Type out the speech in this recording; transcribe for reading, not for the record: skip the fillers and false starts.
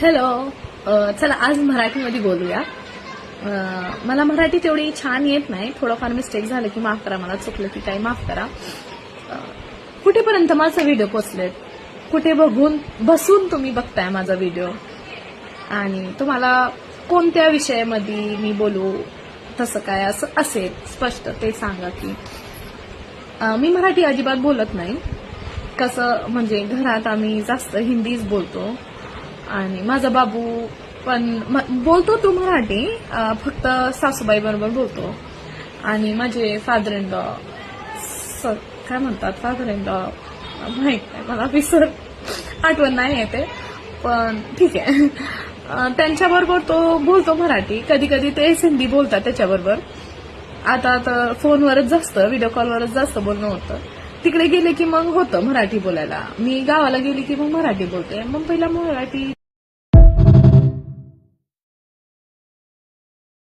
Hello. चला आज मराठीमध्ये बोलूया. मला मराठी तेवढी छान येत नाही, थोडंफार मिस्टेक झालं की माफ करा, मला चुकलं की काही माफ करा. कुठेपर्यंत माझा व्हिडिओ पोचलेत, कुठे बसून तुम्ही बघताय माझा व्हिडिओ, आणि तुम्हाला कोणत्या विषयामध्ये मी बोलू, तसं काय असं असेल स्पष्ट ते सांगा. की मी मराठी अजिबात बोलत नाही. कसं म्हणजे घरात आम्ही जास्त हिंदीच बोलतो, आणि माझा बाबू पण बोलतो तो मराठी, फक्त सासूबाई बरोबर बोलतो. आणि माझे फादर इन लॉ, काय म्हणतात फादर इन लॉ, माहित नाही मला, आठवण नाही येते, पण ठीक आहे. त्यांच्याबरोबर तो बोलतो मराठी, कधी कधी तेच हिंदी बोलतात त्याच्याबरोबर. आता तर फोनवरच जास्त, व्हिडिओ कॉलवरच जास्त बोलणं होतं. तिकडे गेले की मग होतं मराठी बोलायला. मी गावाला गेली की मग मराठी बोलते. मुंबईला मराठी